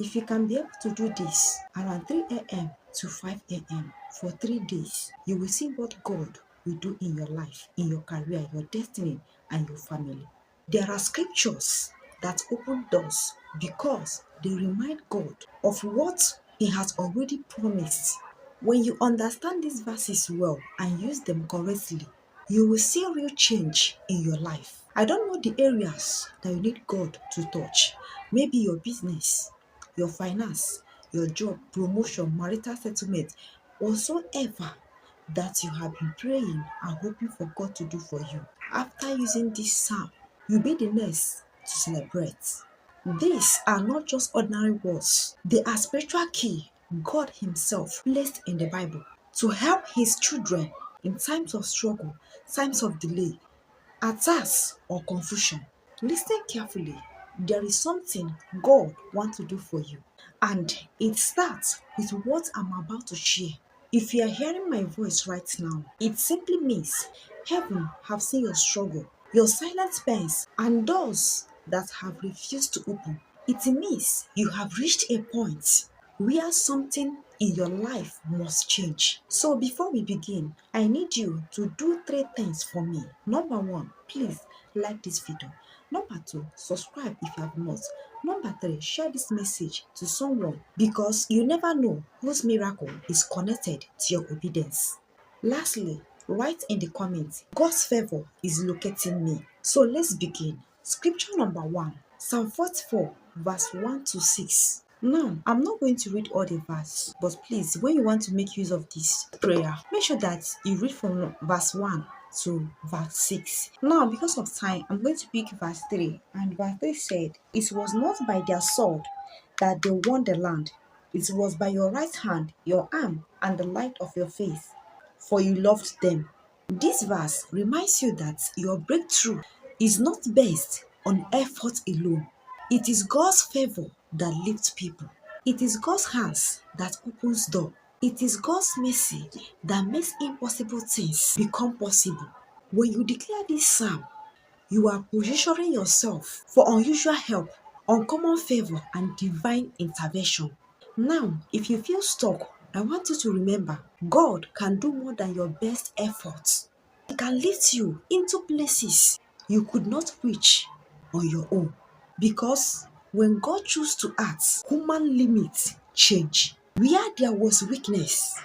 If you can be able to do this around 3 a.m. to 5 a.m. for 3 days, you will see what God will do in your life, in your career, your destiny, and your family. There are scriptures that open doors because they remind God of what He has already promised. When you understand these verses well and use them correctly, you will see real change in your life. I don't know the areas that you need God to touch. Maybe your business, your finance, your job, promotion, marital settlement, whatsoever that you have been praying and hoping for God to do for you. After using this psalm, you'll be the next to celebrate. These are not just ordinary words, they are spiritual key God Himself placed in the Bible to help His children in times of struggle, times of delay, attacks, or confusion. Listen carefully. There is something God wants to do for you, and it starts with what I'm about to share. If you are hearing my voice right now, it simply means heaven have seen your struggle, your silent pains, and doors that have refused to open. It means you have reached a point where something in your life must change. So before we begin, I need you to do three things for me. Number one, please like this video. Number two, subscribe if you have not. Number three, share this message to someone because you never know whose miracle is connected to your obedience. Lastly, write in the comments, God's favor is locating me. So let's begin. Scripture number one, Psalm 44, verse 1 to 6. Now, I'm not going to read all the verse, but please, when you want to make use of this prayer, make sure that you read from verse 1 to verse 6. Now, because of time, I'm going to pick verse 3. And verse 3 said, It was not by their sword that they won the land. It was by your right hand, your arm, and the light of your face, for you loved them. This verse reminds you that your breakthrough is not based on effort alone. It is God's favor that lifts people. It is God's hands that opens doors. It is God's mercy that makes impossible things become possible. When you declare this psalm, you are positioning yourself for unusual help, uncommon favor, and divine intervention. Now, if you feel stuck, I want you to remember God can do more than your best efforts. He can lift you into places you could not reach on your own. Because when God chooses to act, human limits change. Where there was weakness,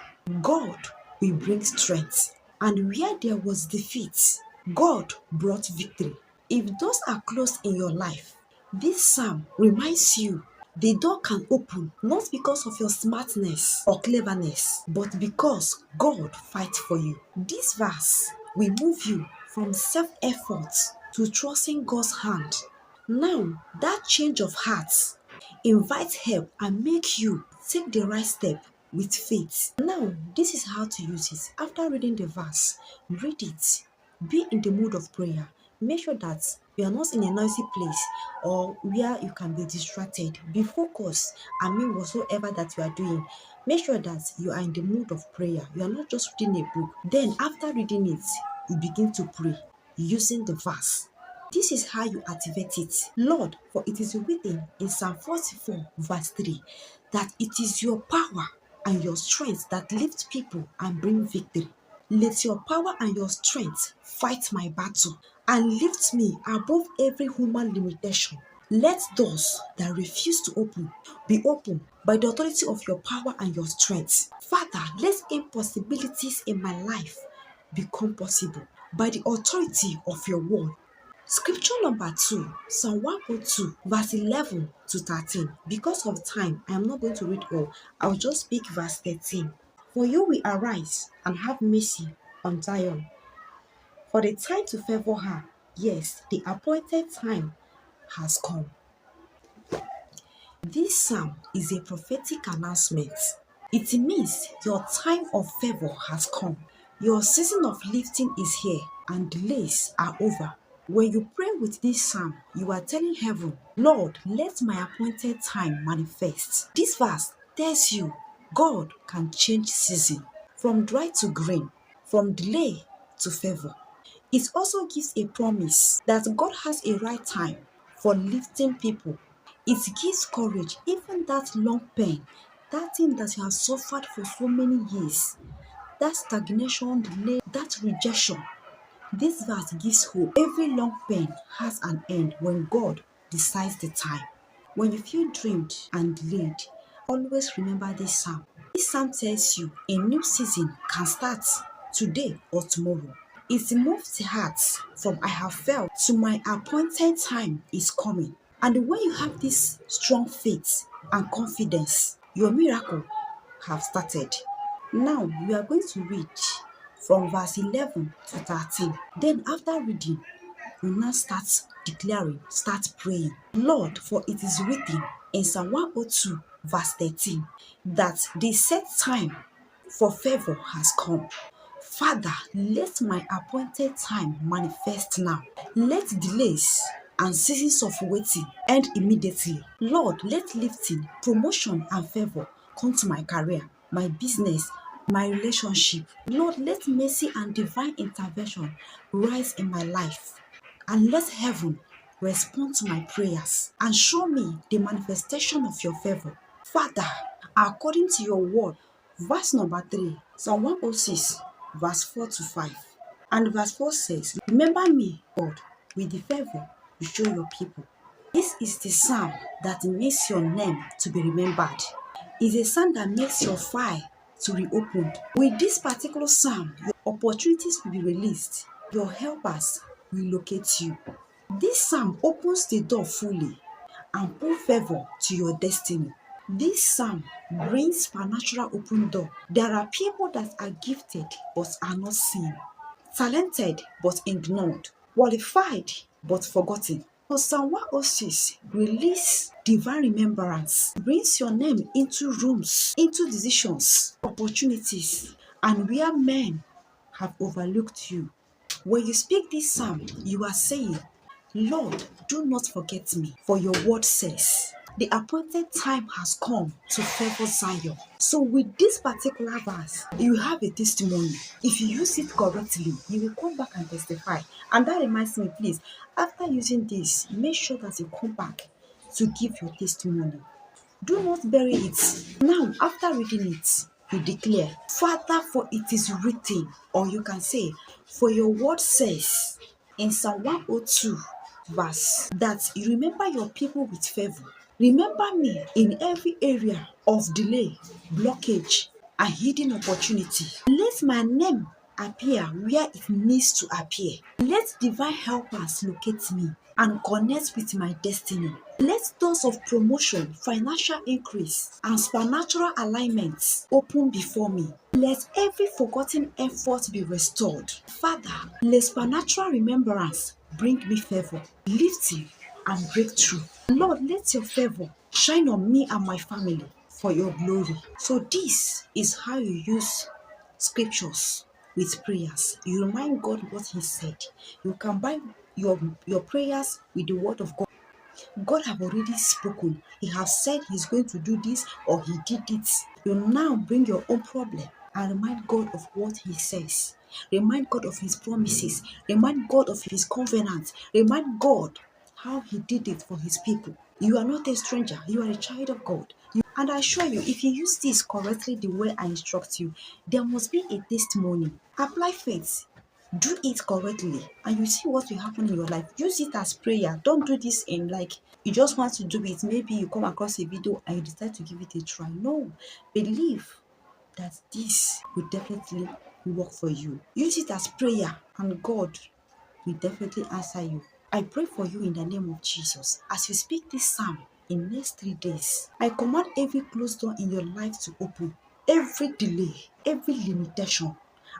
God will bring strength. And where there was defeat, God brought victory. If doors are closed in your life, this psalm reminds you the door can open not because of your smartness or cleverness, but because God fights for you. This verse will move you from self-effort to trusting God's hand. Now, that change of heart invites help and make you take the right step with faith. Now, this is how to use it. After reading the verse, read it. Be in the mood of prayer. Make sure that you are not in a noisy place or where you can be distracted. Be focused and mean whatsoever that you are doing. Make sure that you are in the mood of prayer. You are not just reading a book. Then, after reading it, you begin to pray using the verse. This is how you activate it. Lord, for it is written in Psalm 44, verse 3, that it is your power and your strength that lift people and bring victory. Let your power and your strength fight my battle and lift me above every human limitation. Let doors that refuse to open be opened by the authority of your power and your strength. Father, let impossibilities in my life become possible by the authority of your word. Scripture number 2, Psalm 102, verse 11 to 13. Because of time, I am not going to read all. I'll just pick verse 13. For you will arise and have mercy on Zion, for the time to favor her. Yes, the appointed time has come. This psalm is a prophetic announcement. It means your time of favor has come. Your season of lifting is here and delays are over. When you pray with this psalm, you are telling heaven, Lord, let my appointed time manifest. This verse tells you God can change season from dry to green, from delay to favor. It also gives a promise that God has a right time for lifting people It gives courage, even that long pain, that thing that you have suffered for so many years, that stagnation, delay, that rejection. This verse gives hope. Every long pain has an end when God decides the time. When you feel dreamed and delayed, always remember this psalm. This psalm tells you a new season can start today or tomorrow. It moves the heart from I have felt to my appointed time is coming. And when you have this strong faith and confidence, your miracle have started. Now we are going to read from verse 11 to 13. Then after reading, we now start declaring, start praying. Lord, for it is written in Psalm 102, verse 13, that the set time for favor has come. Father, let my appointed time manifest now. Let delays and seasons of waiting end immediately. Lord, let lifting, promotion, and favor come to my career, my business, my relationship. Lord, let mercy and divine intervention rise in my life. And let heaven respond to my prayers and show me the manifestation of your favor. Father, according to your word, verse number 3, Psalm 106, verse 4 to 5. And verse 4 says, remember me, God, with the favor you show your people. This is the psalm that makes your name to be remembered. It's a psalm that makes your file to reopen. With this particular psalm, your opportunities will be released. Your helpers will locate you. This psalm opens the door fully and put favor to your destiny. This psalm brings supernatural open door. There are people that are gifted but are not seen, talented but ignored, qualified but forgotten. So Psalm 106 release divine remembrance, brings your name into rooms, into decisions, opportunities, and where men have overlooked you. When you speak this psalm, you are saying, Lord, do not forget me, for your word says, the appointed time has come to favor Zion. So with this particular verse, you have a testimony. If you use it correctly, you will come back and testify. And that reminds me, please, after using this, make sure that you come back to give your testimony. Do not bury it. Now, after reading it, you declare, Father, for it is written, or you can say, for your word says in Psalm 102, verse, that you remember your people with favor. Remember me in every area of delay, blockage, and hidden opportunity. Let my name appear where it needs to appear. Let divine helpers locate me and connect with my destiny. Let doors of promotion, financial increase, and supernatural alignments open before me. Let every forgotten effort be restored. Father, let supernatural remembrance bring me favor, lifting, and breakthrough. Lord, let your favor shine on me and my family for your glory. So this is how you use scriptures with prayers. You remind God what he said. You combine your prayers with the word of God. God have already spoken. He has said he's going to do this or he did it. You now bring your own problem and remind God of what he says. Remind God of his promises. Remind God of his covenant. Remind God how he did it for his people. You are not a stranger. You are a child of God. And I assure you, if you use this correctly the way I instruct you, there must be a testimony. Apply faith. Do it correctly and you see what will happen in your life. Use it as prayer. Don't do this in like you just want to do it. Maybe you come across a video and you decide to give it a try. No, believe that this will definitely work for you. Use it as prayer and God will definitely answer you. I pray for you in the name of Jesus. As you speak this psalm in next 3 days, I command every closed door in your life to open. Every delay, every limitation,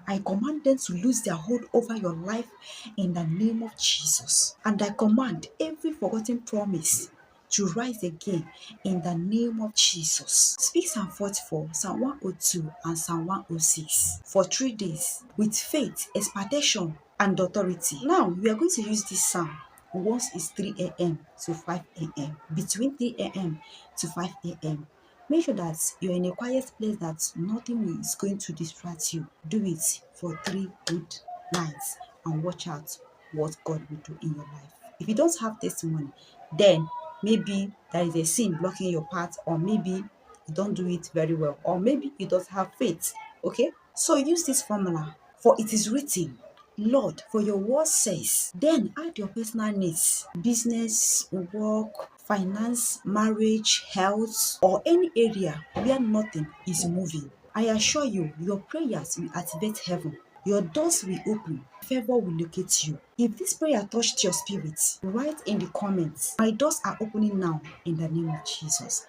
I command them to lose their hold over your life in the name of Jesus. And I command every forgotten promise to rise again in the name of Jesus. Speak Psalm 44, Psalm 102, and Psalm 106 for 3 days with faith, expectation, and authority. Now, we are going to use this psalm once it's 3 a.m. to 5 a.m. Between 3 a.m. to 5 a.m. Make sure that you're in a quiet place that nothing is going to distract you. Do it for 3 good nights and watch out what God will do in your life. If you don't have testimony, then Maybe there is a sin blocking your path, or maybe you don't do it very well, or maybe you don't have faith. Okay, so use this formula: for it is written, Lord, for your word says. Then add your personal needs: business, work, finance, marriage, health, or any area where nothing is moving. I assure you, your prayers will activate heaven. Your doors will open. Favor will locate you. If this prayer touched your spirit, write in the comments, my doors are opening now in the name of Jesus.